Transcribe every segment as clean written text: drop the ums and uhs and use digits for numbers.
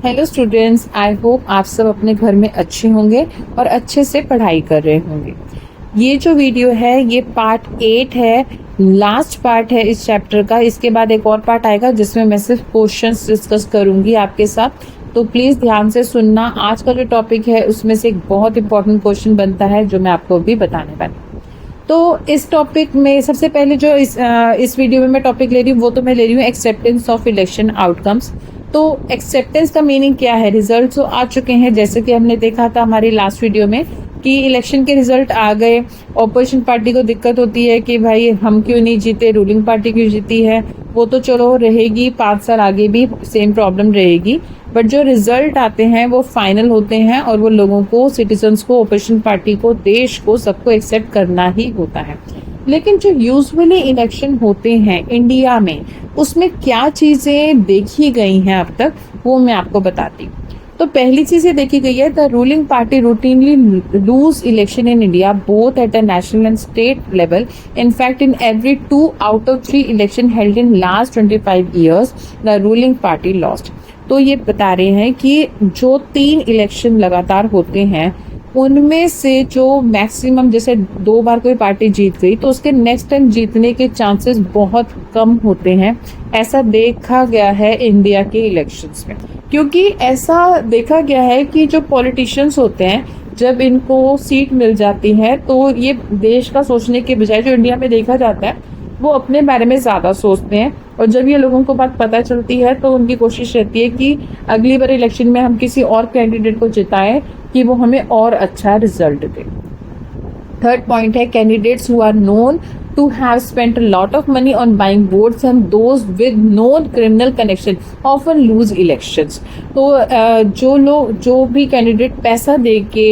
Hello students, I hope आप सब अपने घर में अच्छे होंगे और अच्छे से पढ़ाई कर रहे होंगे। ये जो वीडियो है ये पार्ट 8 है, लास्ट पार्ट है इस चैप्टर का। इसके बाद एक और पार्ट आएगा जिसमें मैं सिर्फ क्वेश्चंस डिस्कस करूंगी आपके साथ, तो प्लीज ध्यान से सुनना। आज का जो टॉपिक है उसमें से एक बहुत इंपॉर्टेंट क्वेश्चन बनता है जो मैं आपको अभी बताने वाली हूँ। तो इस टॉपिक में सबसे पहले जो इस वीडियो में मैं टॉपिक ले रही हूँ वो तो मैं ले रही हूँ एक्सेप्टेंस ऑफ इलेक्शन आउटकम्स। तो एक्सेप्टेंस का मीनिंग क्या है? रिजल्ट तो आ चुके हैं, जैसे कि हमने देखा था हमारी लास्ट वीडियो में कि इलेक्शन के रिजल्ट आ गए। ऑपोजिशन पार्टी को दिक्कत होती है कि भाई हम क्यों नहीं जीते, रूलिंग पार्टी क्यों जीती है। वो तो चलो रहेगी, 5 साल आगे भी सेम प्रॉब्लम रहेगी, बट जो रिजल्ट आते हैं वो फाइनल होते हैं और वो लोगों को, सिटीजन्स को, ऑपोजिशन पार्टी को, देश को, सबको एक्सेप्ट करना ही होता है। लेकिन जो यूजुअली इलेक्शन होते हैं इंडिया में, उसमें क्या चीजें देखी गई हैं अब तक, वो मैं आपको बताती हूँ। तो पहली चीज ये देखी गई है, the ruling party routinely lose election in India both at a national and state level. In fact, in every 2 out of 3 election held in last 25 years, the ruling party lost. तो ये बता रहे हैं कि जो 3 इलेक्शन लगातार होते हैं उनमें से जो मैक्सिमम, जैसे 2 बार कोई पार्टी जीत गई तो उसके नेक्स्ट टाइम जीतने के चांसेस बहुत कम होते हैं। ऐसा देखा गया है इंडिया के इलेक्शंस में, क्योंकि ऐसा देखा गया है कि जो पॉलिटिशियंस होते हैं जब इनको सीट मिल जाती है तो ये देश का सोचने के बजाय, जो इंडिया में देखा जाता है, वो अपने बारे में ज्यादा सोचते हैं। और जब ये लोगों को बात पता चलती है तो उनकी कोशिश रहती है कि अगली बार इलेक्शन में हम किसी और कैंडिडेट को जिताएं कि वो हमें और अच्छा रिजल्ट दे। थर्ड पॉइंट है, candidates who are known to have spent a lot of money on buying votes and those with known criminal connection often lose elections. तो जो भी कैंडिडेट पैसा दे के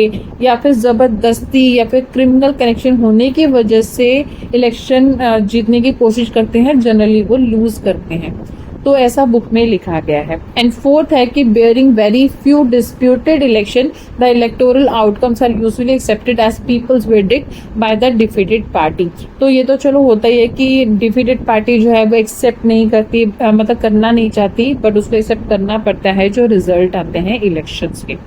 या फिर जबरदस्ती या फिर क्रिमिनल कनेक्शन होने की वजह से इलेक्शन जीतने की कोशिश करते हैं, जनरली वो लूज करते हैं। तो ऐसा बुक में लिखा गया है। एंड फोर्थ है कि bearing very few disputed election, the electoral outcomes are usually accepted as people's verdict by the defeated party. तो ये तो चलो होता ही है कि डिफीटेड पार्टी जो है वो एक्सेप्ट नहीं करती, मतलब करना नहीं चाहती, बट उसको एक्सेप्ट करना पड़ता है जो रिजल्ट आते हैं इलेक्शंस के।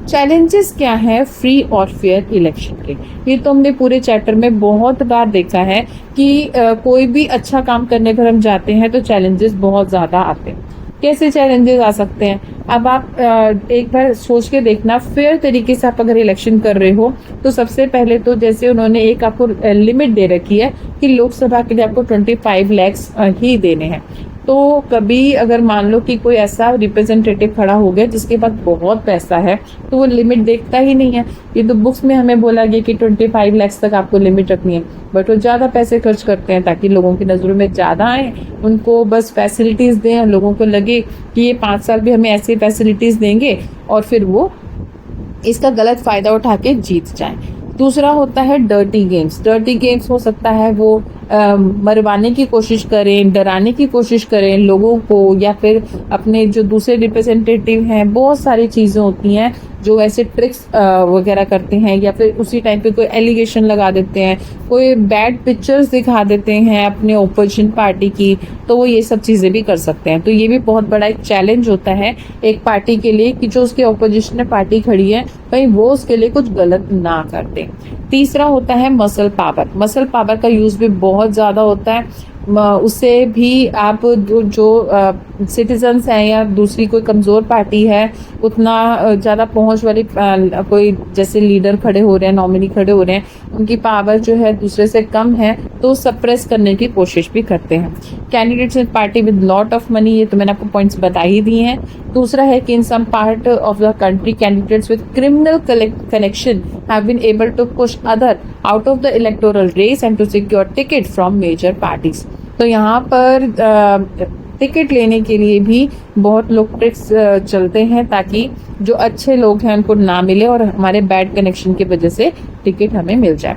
चैलेंजेस क्या है फ्री और फेयर इलेक्शन के? ये तो हमने पूरे चैप्टर में बहुत बार देखा है कि कोई भी अच्छा काम करने पर हम जाते हैं तो चैलेंजेस बहुत ज्यादा आते हैं। कैसे चैलेंजेस आ सकते हैं? अब आप एक बार सोच के देखना, फेयर तरीके से आप अगर इलेक्शन कर रहे हो तो सबसे पहले तो जैसे उन्होंने एक आपको लिमिट दे रखी है कि लोकसभा के लिए आपको 25 लाख ही देने हैं। तो कभी अगर मान लो कि कोई ऐसा रिप्रेजेंटेटिव खड़ा हो गया जिसके पास बहुत पैसा है तो वो लिमिट देखता ही नहीं है। ये तो बुक्स में हमें बोला गया कि 25 लाख तक आपको लिमिट रखनी है, बट वो ज्यादा पैसे खर्च करते हैं ताकि लोगों की नजरों में ज्यादा आए, उनको बस फैसिलिटीज दें, लोगों को लगे कि ये 5 साल भी हमें ऐसी फैसिलिटीज देंगे और फिर वो इसका गलत फायदा उठा के जीत जाए। दूसरा होता है डर्टी गेम्स। डर्टी गेम्स हो सकता है वो मरवाने की कोशिश करें, डराने की कोशिश करें लोगों को, या फिर अपने जो दूसरे रिप्रेजेंटेटिव हैं, बहुत सारी चीजें होती हैं जो ऐसे ट्रिक्स वगैरह करते हैं, या फिर उसी टाइम पे कोई एलिगेशन लगा देते हैं, कोई बैड पिक्चर्स दिखा देते हैं अपने ओपोजिशन पार्टी की, तो वो ये सब चीजें भी कर सकते हैं। तो ये भी बहुत बड़ा एक चैलेंज होता है एक पार्टी के लिए कि जो उसके ओपोजिशन में पार्टी खड़ी है कहीं वो उसके लिए कुछ गलत ना कर दे। तीसरा होता है मसल पावर। मसल पावर का यूज भी बहुत ज्यादा होता है। उससे भी आप जो सिटीजन्स हैं या दूसरी कोई कमजोर पार्टी है, उतना ज्यादा पहुंच वाली कोई जैसे लीडर खड़े हो रहे हैं, नॉमिनी खड़े हो रहे हैं, उनकी पावर जो है दूसरे से कम है तो सप्रेस करने की कोशिश भी करते हैं। Candidates in party with lot of money, ये तो मैंने आपको पॉइंट्स बता ही दिए हैं। दूसरा है कि in some part of the country candidates with criminal connection have been able to push other out of the electoral race and to secure ticket from major parties. तो यहाँ पर टिकट लेने के लिए भी बहुत लोग ट्रिक्स चलते हैं ताकि जो अच्छे लोग हैं उनको ना मिले और हमारे बैड कनेक्शन की वजह से टिकट हमें मिल जाए।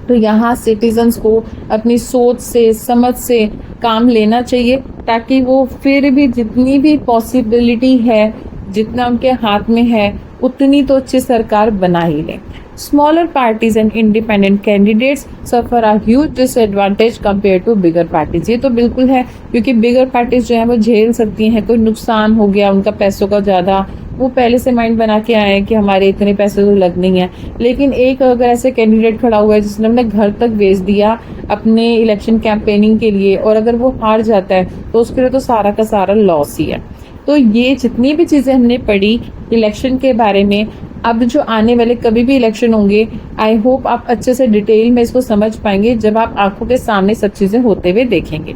तो यहाँ सिटीजन्स को अपनी सोच से, समझ से काम लेना चाहिए ताकि वो फिर भी जितनी भी पॉसिबिलिटी है, जितना उनके हाथ में है, उतनी तो अच्छी सरकार बना ही लें। Smaller parties and independent candidates suffer a huge disadvantage compare to bigger parties. ये तो बिल्कुल है, क्योंकि बिगर पार्टीज जो है वो झेल सकती हैं, कोई नुकसान हो गया उनका पैसों का ज़्यादा, वो पहले से माइंड बना के आए हैं कि हमारे इतने पैसे तो लगने ही हैं। लेकिन एक अगर ऐसे कैंडिडेट खड़ा हुआ है जिसने अपने घर तक बेच दिया अपने इलेक्शन कैंपेनिंग के लिए, और अगर वो हार जाता है तो उसके लिए तो सारा का सारा लॉस ही है। तो ये जितनी भी चीज़ें हमने पढ़ी इलेक्शन के बारे में, अब जो आने वाले कभी भी इलेक्शन होंगे, आई होप आप अच्छे से डिटेल में इसको समझ पाएंगे। जब आप आंखों के सामने सब चीज़ें होते हुए देखेंगे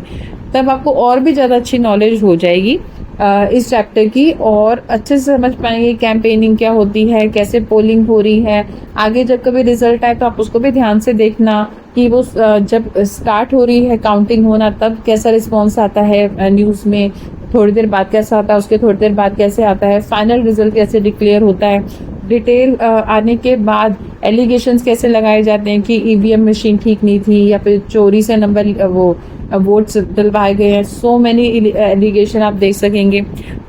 तब आपको और भी ज़्यादा अच्छी नॉलेज हो जाएगी इस चैप्टर की, और अच्छे से समझ पाएंगे कैंपेनिंग क्या होती है, कैसे पोलिंग हो रही है। आगे जब कभी रिजल्ट आए तो आप उसको भी ध्यान से देखना कि वो जब स्टार्ट हो रही है काउंटिंग होना तब कैसा रिस्पॉन्स आता है न्यूज़ में, थोड़ी देर बाद कैसा आता है, उसके थोड़ी देर बाद कैसे आता है, फाइनल रिजल्ट कैसे डिक्लेयर होता है, डिटेल आने के बाद एलिगेशंस कैसे लगाए जाते हैं कि ईवीएम मशीन ठीक नहीं थी या फिर चोरी से नंबर वो वोट्स डलवाए गए हैं। सो मैनी एलिगेशन आप देख सकेंगे।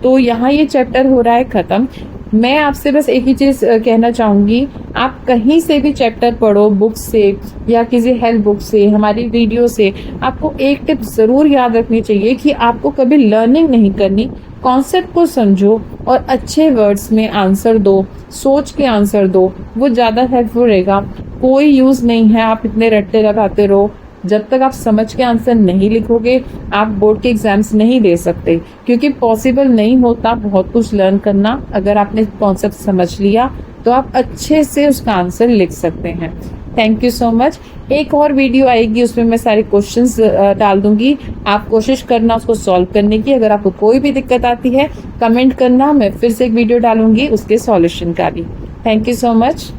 तो यहाँ ये चैप्टर हो रहा है ख़त्म। मैं आपसे बस एक ही चीज़ कहना चाहूँगी, आप कहीं से भी चैप्टर पढ़ो, बुक से या किसी हेल्प बुक से, हमारी वीडियो से, आपको एक टिप ज़रूर याद रखनी चाहिए कि आपको कभी लर्निंग नहीं करनी, कॉन्सेप्ट को समझो और अच्छे वर्ड्स में आंसर दो, सोच के आंसर दो, वो ज़्यादा हेल्पफुल रहेगा। कोई यूज़ नहीं है आप इतने रट्टे लगाते रहो, जब तक आप समझ के आंसर नहीं लिखोगे आप बोर्ड के एग्जाम्स नहीं दे सकते, क्योंकि पॉसिबल नहीं होता बहुत कुछ लर्न करना। अगर आपने कॉन्सेप्ट समझ लिया तो आप अच्छे से उसका आंसर लिख सकते हैं। Thank you so much. एक और वीडियो आएगी, उसमें मैं सारे क्वेश्चंस डाल दूंगी, आप कोशिश करना उसको सॉल्व करने की। अगर आपको कोई भी दिक्कत आती है कमेंट करना, मैं फिर से एक वीडियो डालूंगी उसके सॉल्यूशन का भी। Thank you so much.